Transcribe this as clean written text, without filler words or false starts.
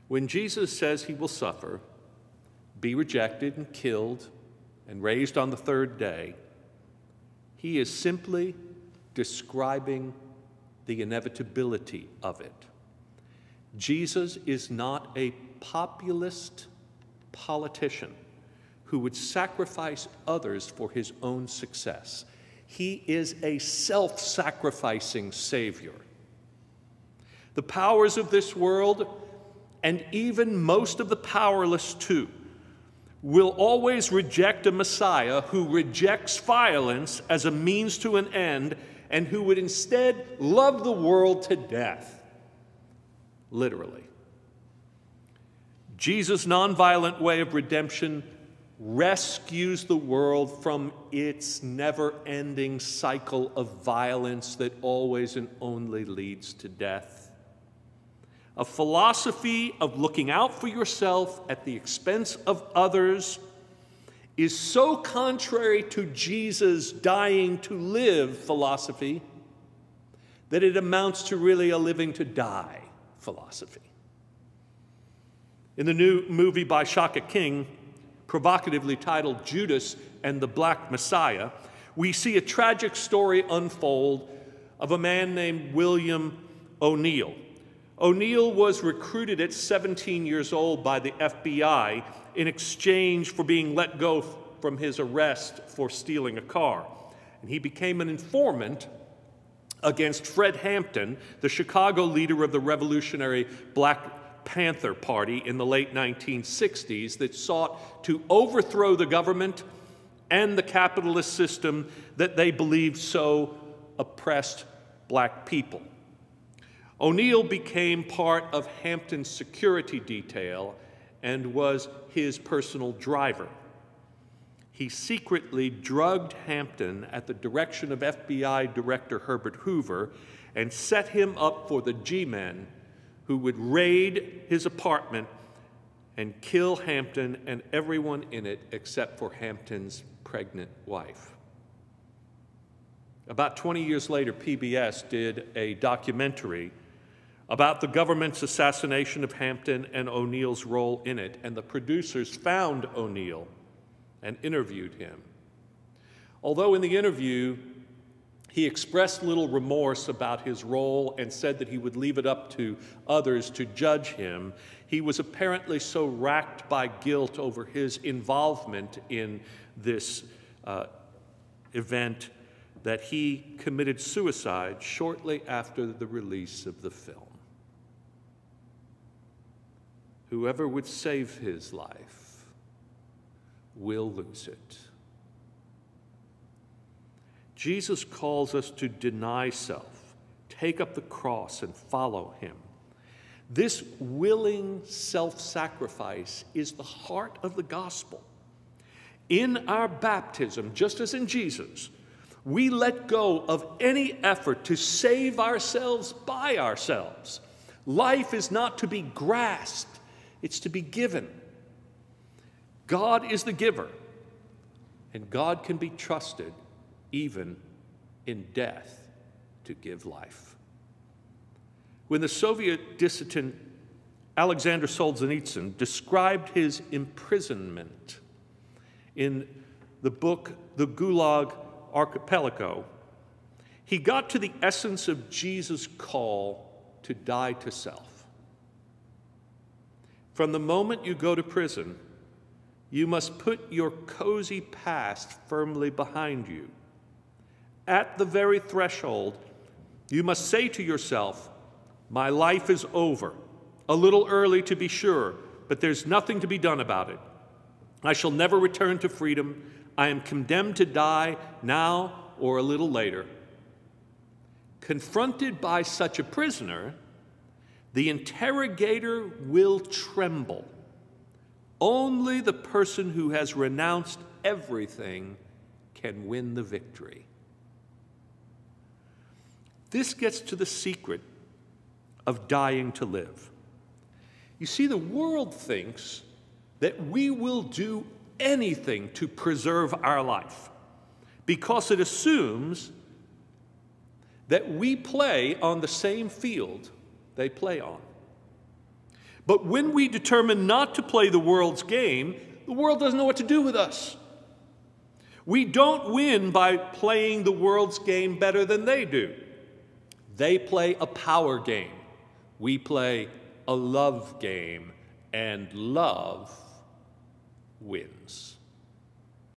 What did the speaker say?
When Jesus says he will suffer, be rejected and killed and raised on the third day, he is simply describing the inevitability of it. Jesus is not a populist politician who would sacrifice others for his own success. He is a self-sacrificing Savior. The powers of this world, and even most of the powerless too, will always reject a Messiah who rejects violence as a means to an end and who would instead love the world to death, literally. Jesus' nonviolent way of redemption rescues the world from its never-ending cycle of violence that always and only leads to death. A philosophy of looking out for yourself at the expense of others is so contrary to Jesus' dying to live philosophy that it amounts to really a living to die philosophy. In the new movie by Shaka King, provocatively titled Judas and the Black Messiah, we see a tragic story unfold of a man named William O'Neill. O'Neill was recruited at 17 years old by the FBI in exchange for being let go from his arrest for stealing a car. And he became an informant against Fred Hampton, the Chicago leader of the revolutionary Black Panther Party in the late 1960s that sought to overthrow the government and the capitalist system that they believed so oppressed black people. O'Neill became part of Hampton's security detail and was his personal driver. He secretly drugged Hampton at the direction of FBI Director Herbert Hoover and set him up for the G-men who would raid his apartment and kill Hampton and everyone in it except for Hampton's pregnant wife. About 20 years later, PBS did a documentary about the government's assassination of Hampton and O'Neill's role in it, and the producers found O'Neill and interviewed him. Although in the interview, he expressed little remorse about his role and said that he would leave it up to others to judge him, he was apparently so racked by guilt over his involvement in this event that he committed suicide shortly after the release of the film. Whoever would save his life will lose it. Jesus calls us to deny self, take up the cross, and follow him. This willing self-sacrifice is the heart of the gospel. In our baptism, just as in Jesus, we let go of any effort to save ourselves by ourselves. Life is not to be grasped, it's to be given. God is the giver, and God can be trusted even in death to give life. When the Soviet dissident Alexander Solzhenitsyn described his imprisonment in the book The Gulag Archipelago, he got to the essence of Jesus' call to die to self. From the moment you go to prison, you must put your cozy past firmly behind you. At the very threshold, you must say to yourself, my life is over. A little early to be sure, but there's nothing to be done about it. I shall never return to freedom. I am condemned to die now or a little later. Confronted by such a prisoner, the interrogator will tremble. Only the person who has renounced everything can win the victory. This gets to the secret of dying to live. You see, the world thinks that we will do anything to preserve our life because it assumes that we play on the same field they play on. But when we determine not to play the world's game, the world doesn't know what to do with us. We don't win by playing the world's game better than they do. They play a power game. We play a love game, and love wins.